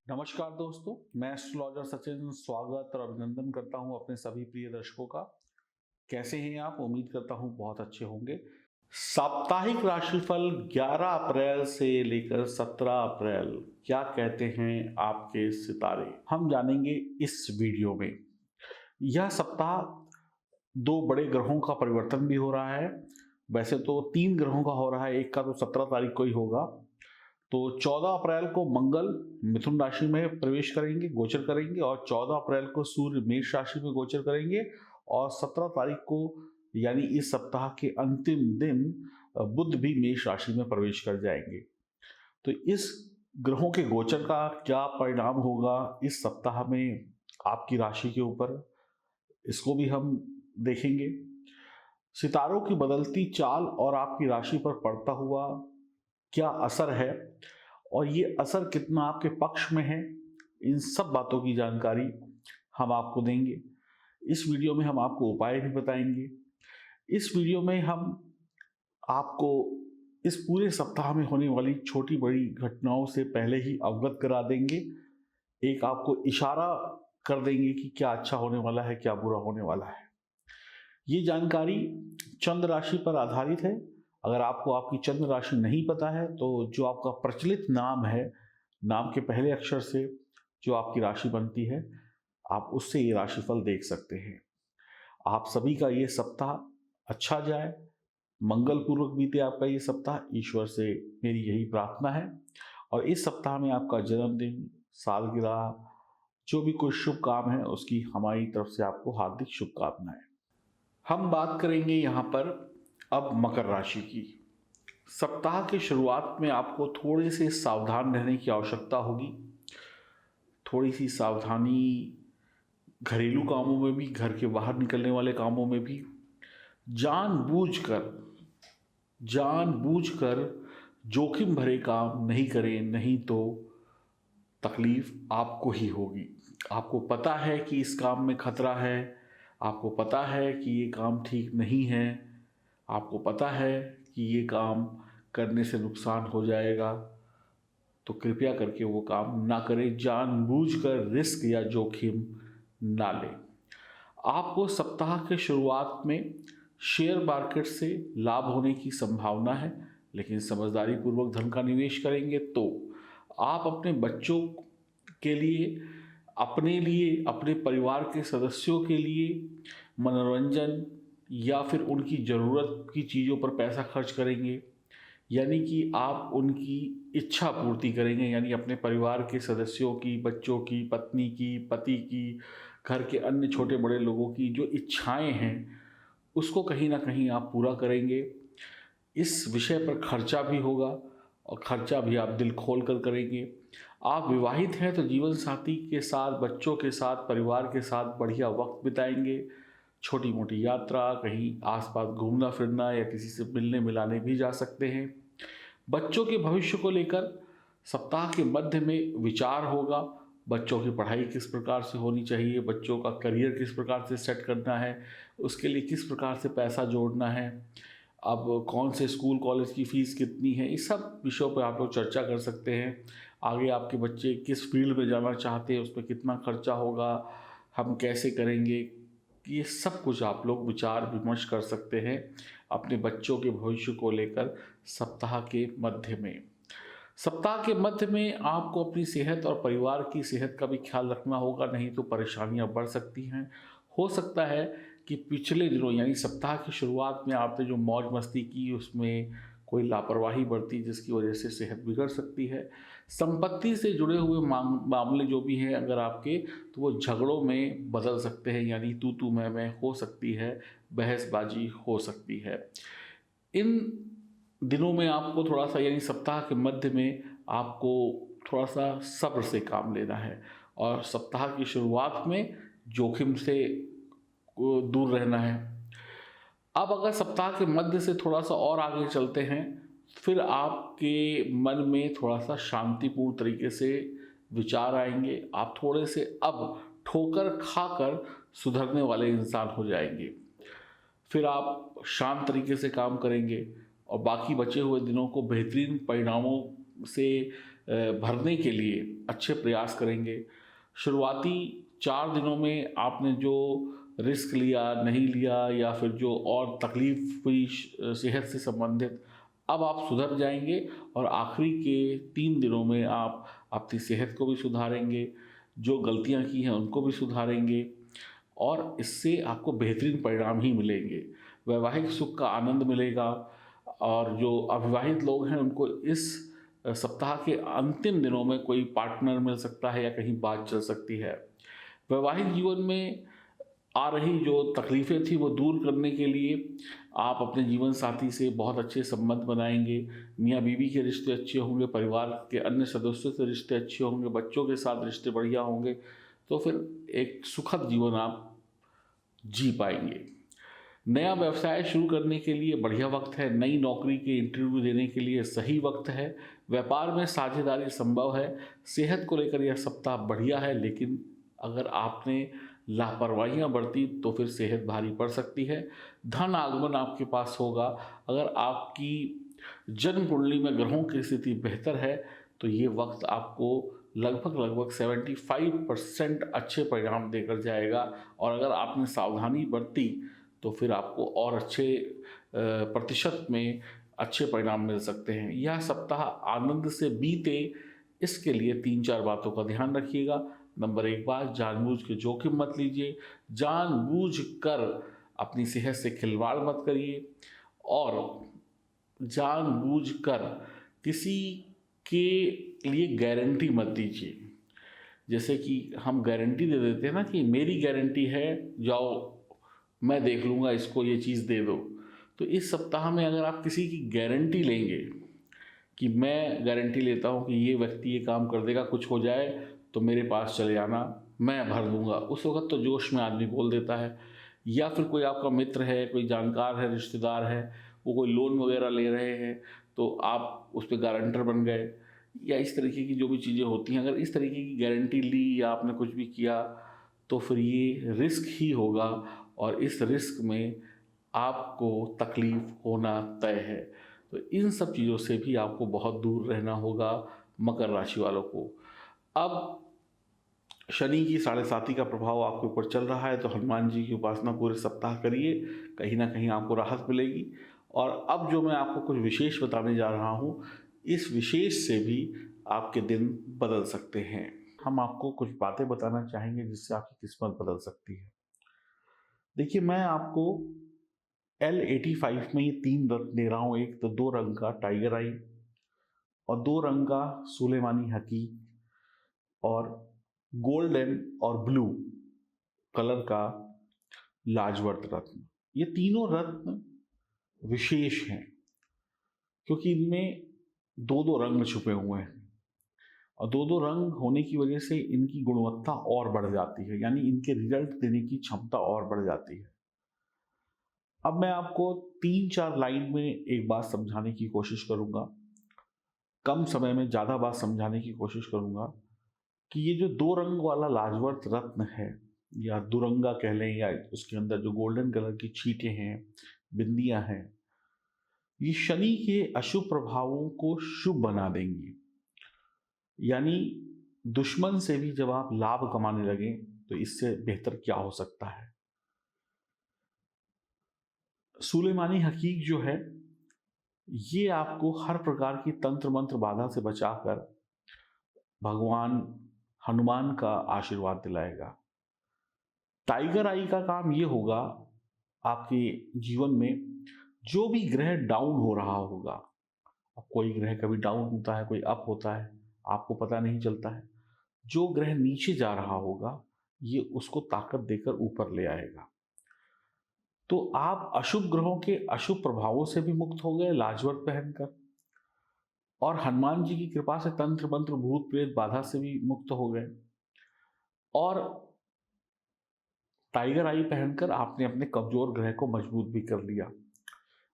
नमस्कार दोस्तों, मैं एस्ट्रोलॉजर सचिन स्वागत और अभिनंदन करता हूं अपने सभी प्रिय दर्शकों का। कैसे हैं आप? उम्मीद करता हूं बहुत अच्छे होंगे। साप्ताहिक राशिफल 11 अप्रैल से लेकर 17 अप्रैल क्या कहते हैं आपके सितारे, हम जानेंगे इस वीडियो में। यह सप्ताह दो बड़े ग्रहों का परिवर्तन भी हो रहा है। वैसे तो 3 ग्रहों का हो रहा है, एक का तो 17 तारीख को ही होगा। तो 14 अप्रैल को मंगल मिथुन राशि में प्रवेश करेंगे, गोचर करेंगे, और 14 अप्रैल को सूर्य मेष राशि में गोचर करेंगे, और 17 तारीख को यानी इस सप्ताह के अंतिम दिन बुध भी मेष राशि में प्रवेश कर जाएंगे। तो इस ग्रहों के गोचर का क्या परिणाम होगा इस सप्ताह में आपकी राशि के ऊपर, इसको भी हम देखेंगे। सितारों की बदलती चाल और आपकी राशि पर पड़ता हुआ क्या असर है, और ये असर कितना आपके पक्ष में है, इन सब बातों की जानकारी हम आपको देंगे। इस वीडियो में हम आपको उपाय भी बताएंगे। इस वीडियो में हम आपको इस पूरे सप्ताह में होने वाली छोटी बड़ी घटनाओं से पहले ही अवगत करा देंगे। एक आपको इशारा कर देंगे कि क्या अच्छा होने वाला है, क्या बुरा होने वाला है। ये जानकारी चंद्र राशि पर आधारित है। अगर आपको आपकी चंद्र राशि नहीं पता है तो जो आपका प्रचलित नाम है, नाम के पहले अक्षर से जो आपकी राशि बनती है, आप उससे ये राशिफल देख सकते हैं। आप सभी का ये सप्ताह अच्छा जाए, मंगल पूर्वक बीते आपका ये सप्ताह, ईश्वर से मेरी यही प्रार्थना है। और इस सप्ताह में आपका जन्मदिन, सालगिरह, जो भी कोई शुभ काम है उसकी हमारी तरफ से आपको हार्दिक शुभकामनाएं। हम बात करेंगे यहाँ पर अब मकर राशि की। सप्ताह की शुरुआत में आपको थोड़े से सावधान रहने की आवश्यकता होगी। थोड़ी सी सावधानी घरेलू कामों में भी, घर के बाहर निकलने वाले कामों में भी। जानबूझकर जोखिम भरे काम नहीं करें, नहीं तो तकलीफ आपको ही होगी। आपको पता है कि इस काम में खतरा है, आपको पता है कि ये काम ठीक नहीं है, आपको पता है कि ये काम करने से नुकसान हो जाएगा, तो कृपया करके वो काम ना करें। जानबूझकर रिस्क या जोखिम ना लें। आपको सप्ताह के शुरुआत में शेयर मार्केट से लाभ होने की संभावना है, लेकिन समझदारी पूर्वक धन का निवेश करेंगे तो आप अपने बच्चों के लिए, अपने लिए, अपने परिवार के सदस्यों के लिए मनोरंजन या फिर उनकी ज़रूरत की चीज़ों पर पैसा खर्च करेंगे। यानी कि आप उनकी इच्छा पूर्ति करेंगे, यानी अपने परिवार के सदस्यों की, बच्चों की, पत्नी की, पति की, घर के अन्य छोटे बड़े लोगों की जो इच्छाएं हैं उसको कहीं ना कहीं आप पूरा करेंगे। इस विषय पर खर्चा भी होगा, और खर्चा भी आप दिल खोल कर करेंगे। आप विवाहित हैं तो जीवन साथी के साथ, बच्चों के साथ, परिवार के साथ बढ़िया वक्त बिताएंगे। छोटी मोटी यात्रा, कहीं आसपास घूमना फिरना या किसी से मिलने मिलाने भी जा सकते हैं। बच्चों के भविष्य को लेकर सप्ताह के मध्य में विचार होगा। बच्चों की पढ़ाई किस प्रकार से होनी चाहिए, बच्चों का करियर किस प्रकार से सेट करना है, उसके लिए किस प्रकार से पैसा जोड़ना है, अब कौन से स्कूल कॉलेज की फ़ीस कितनी है, इस सब विषयों पर आप लोग चर्चा कर सकते हैं। आगे आपके बच्चे किस फील्ड में जाना चाहते हैं, उसमें कितना खर्चा होगा, हम कैसे करेंगे, ये सब कुछ आप लोग विचार विमर्श कर सकते हैं अपने बच्चों के भविष्य को लेकर सप्ताह के मध्य में। सप्ताह के मध्य में आपको अपनी सेहत और परिवार की सेहत का भी ख्याल रखना होगा, नहीं तो परेशानियां बढ़ सकती हैं। हो सकता है कि पिछले दिनों यानी सप्ताह की शुरुआत में आपने जो मौज मस्ती की उसमें कोई लापरवाही बरती, जिसकी वजह से सेहत बिगड़ सकती है। संपत्ति से जुड़े हुए मामले जो भी हैं अगर आपके, तो वो झगड़ों में बदल सकते हैं, यानी तू मैं हो सकती है, बहसबाजी हो सकती है। इन दिनों में आपको थोड़ा सा, यानी सप्ताह के मध्य में आपको थोड़ा सा सब्र से काम लेना है, और सप्ताह की शुरुआत में जोखिम से दूर रहना है। अब अगर सप्ताह के मध्य से थोड़ा सा और आगे चलते हैं, फिर आपके मन में थोड़ा सा शांतिपूर्ण तरीके से विचार आएंगे। आप थोड़े से अब ठोकर खाकर सुधरने वाले इंसान हो जाएंगे। फिर आप शांत तरीके से काम करेंगे और बाकी बचे हुए दिनों को बेहतरीन परिणामों से भरने के लिए अच्छे प्रयास करेंगे। शुरुआती 4 दिनों में आपने जो रिस्क लिया, नहीं लिया या फिर जो और तकलीफ हुई सेहत से संबंधित, अब आप सुधर जाएंगे और आखिरी के 3 दिनों में आप अपनी सेहत को भी सुधारेंगे, जो गलतियां की हैं उनको भी सुधारेंगे और इससे आपको बेहतरीन परिणाम ही मिलेंगे। वैवाहिक सुख का आनंद मिलेगा और जो अविवाहित लोग हैं उनको इस सप्ताह के अंतिम दिनों में कोई पार्टनर मिल सकता है या कहीं बात चल सकती है। वैवाहिक जीवन में आ रही जो तकलीफ़ें थी वो दूर करने के लिए आप अपने जीवन साथी से बहुत अच्छे संबंध बनाएंगे। मियाँ बीवी के रिश्ते अच्छे होंगे, परिवार के अन्य सदस्यों से रिश्ते अच्छे होंगे, बच्चों के साथ रिश्ते बढ़िया होंगे, तो फिर एक सुखद जीवन आप जी पाएंगे। नया व्यवसाय शुरू करने के लिए बढ़िया वक्त है। नई नौकरी के इंटरव्यू देने के लिए सही वक्त है। व्यापार में साझेदारी संभव है। सेहत को लेकर यह सप्ताह बढ़िया है, लेकिन अगर आपने लापरवाहियां बरती तो फिर सेहत भारी पड़ सकती है। धन आगमन आपके पास होगा। अगर आपकी जन्म कुंडली में ग्रहों की स्थिति बेहतर है तो ये वक्त आपको लगभग 75% अच्छे परिणाम देकर जाएगा और अगर आपने सावधानी बरती तो फिर आपको और अच्छे प्रतिशत में अच्छे परिणाम मिल सकते हैं। यह सप्ताह आनंद से बीते, इसके लिए 3-4 बातों का ध्यान रखिएगा। नंबर 1 बात, जानबूझ के जोखिम मत लीजिए, जानबूझ कर अपनी सेहत से खिलवाड़ मत करिए और जानबूझ कर किसी के लिए गारंटी मत दीजिए। जैसे कि हम गारंटी दे देते हैं ना कि मेरी गारंटी है, जाओ मैं देख लूँगा, इसको ये चीज़ दे दो। तो इस सप्ताह में अगर आप किसी की गारंटी लेंगे कि मैं गारंटी लेता हूँ कि ये व्यक्ति ये काम कर देगा, कुछ हो जाए तो मेरे पास चले आना, मैं भर दूंगा, उस वक्त तो जोश में आदमी बोल देता है। या फिर कोई आपका मित्र है, कोई जानकार है, रिश्तेदार है, वो कोई लोन वगैरह ले रहे हैं तो आप उस पर गारंटर बन गए, या इस तरीके की जो भी चीज़ें होती हैं, अगर इस तरीके की गारंटी ली या आपने कुछ भी किया तो फिर ये रिस्क ही होगा और इस रिस्क में आपको तकलीफ होना तय है। तो इन सब चीज़ों से भी आपको बहुत दूर रहना होगा मकर राशि वालों को। अब शनि की 7.5 का प्रभाव आपके ऊपर चल रहा है तो हनुमान जी की उपासना पूरे सप्ताह करिए, कहीं ना कहीं आपको राहत मिलेगी। और अब जो मैं आपको कुछ विशेष बताने जा रहा हूँ, इस विशेष से भी आपके दिन बदल सकते हैं। हम आपको कुछ बातें बताना चाहेंगे जिससे आपकी किस्मत बदल सकती है। देखिए, मैं आपको L85 में ये 3 रत्न दे रहा हूँ। एक तो 2 रंग का टाइगर आई और 2 रंग का सुलेमानी हकीक और गोल्डन और ब्लू कलर का लाजवर्त रत्न। ये तीनों रत्न विशेष हैं क्योंकि इनमें 2-2 रंग छुपे हुए हैं और 2-2 रंग होने की वजह से इनकी गुणवत्ता और बढ़ जाती है, यानी इनके रिजल्ट देने की क्षमता और बढ़ जाती है। अब मैं आपको 3-4 लाइन में एक बात समझाने की कोशिश करूंगा, कम समय में ज़्यादा बात समझाने की कोशिश करूंगा कि ये जो 2 रंग वाला लाजवर्त रत्न है या दुरंगा कह लें, या उसके अंदर जो गोल्डन कलर की छींटें हैं, बिंदियां हैं, ये शनि के अशुभ प्रभावों को शुभ बना देंगी। यानी दुश्मन से भी जब आप लाभ कमाने लगे तो इससे बेहतर क्या हो सकता है। सुलेमानी हकीक जो है ये आपको हर प्रकार की तंत्र मंत्र बाधा से बचाकर भगवान हनुमान का आशीर्वाद दिलाएगा। टाइगर आई का काम ये होगा, आपके जीवन में जो भी ग्रह डाउन हो रहा होगा, अब कोई ग्रह कभी डाउन होता है, कोई अप होता है, आपको पता नहीं चलता है, जो ग्रह नीचे जा रहा होगा ये उसको ताकत देकर ऊपर ले आएगा। तो आप अशुभ ग्रहों के अशुभ प्रभावों से भी मुक्त हो गए लाजवर्त पहनकर, और हनुमान जी की कृपा से तंत्र मंत्र भूत प्रेत बाधा से भी मुक्त हो गए, और टाइगर आई पहनकर आपने अपने कमजोर ग्रह को मजबूत भी कर लिया।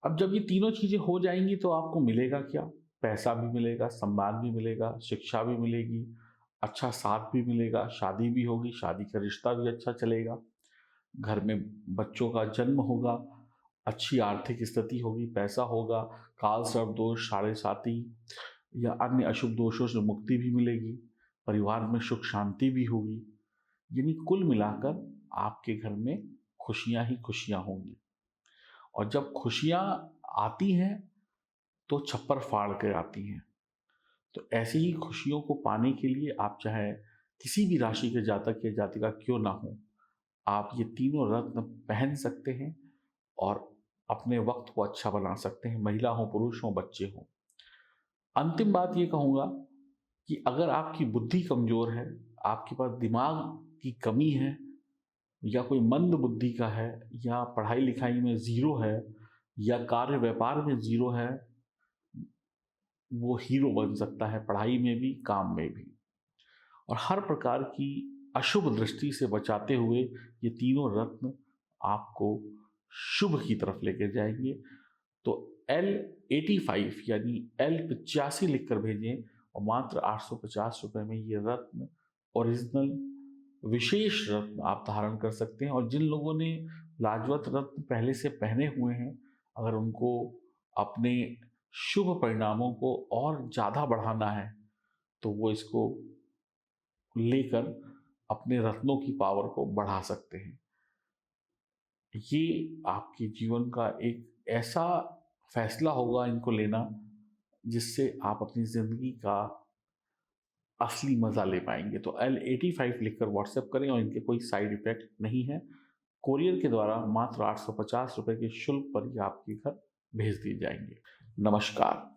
अब जब ये तीनों चीजें हो जाएंगी तो आपको मिलेगा क्या? पैसा भी मिलेगा, सम्मान भी मिलेगा, शिक्षा भी मिलेगी, अच्छा साथ भी मिलेगा, शादी भी होगी, शादी का रिश्ता भी अच्छा चलेगा, घर में बच्चों का जन्म होगा, अच्छी आर्थिक स्थिति होगी, पैसा होगा, काल सर्प दोष, साढ़े साती, या अन्य अशुभ दोषों से मुक्ति भी मिलेगी, परिवार में सुख शांति भी होगी। यानी कुल मिलाकर आपके घर में खुशियां ही खुशियां होंगी। और जब खुशियां आती हैं तो छप्पर फाड़ कर आती हैं। तो ऐसी ही खुशियों को पाने के लिए आप चाहे किसी भी राशि के जातक या जातिका क्यों ना हो, आप ये तीनों रत्न पहन सकते हैं और अपने वक्त को अच्छा बना सकते हैं, महिला हो, पुरुष हो, बच्चे हों। अंतिम बात ये कहूँगा कि अगर आपकी बुद्धि कमज़ोर है, आपके पास दिमाग की कमी है, या कोई मंद बुद्धि का है, या पढ़ाई लिखाई में ज़ीरो है, या कार्य व्यापार में ज़ीरो है, वो हीरो बन सकता है, पढ़ाई में भी, काम में भी। और हर प्रकार की अशुभ दृष्टि से बचाते हुए ये तीनों रत्न आपको शुभ की तरफ लेकर जाएंगे। तो L85 यानी L85 लिखकर भेजें और मात्र 850 रुपये में ये रत्न, ओरिजिनल विशेष रत्न आप धारण कर सकते हैं। और जिन लोगों ने लाजवत रत्न पहले से पहने हुए हैं, अगर उनको अपने शुभ परिणामों को और ज़्यादा बढ़ाना है तो वो इसको लेकर अपने रत्नों की पावर को बढ़ा सकते हैं। ये आपके जीवन का एक ऐसा फैसला होगा इनको लेना, जिससे आप अपनी ज़िंदगी का असली मज़ा ले पाएंगे। तो L85 लिखकर व्हाट्सएप करें और इनके कोई साइड इफ़ेक्ट नहीं है। कोरियर के द्वारा मात्र 850 रुपये के शुल्क पर ये आपके घर भेज दिए जाएंगे। नमस्कार।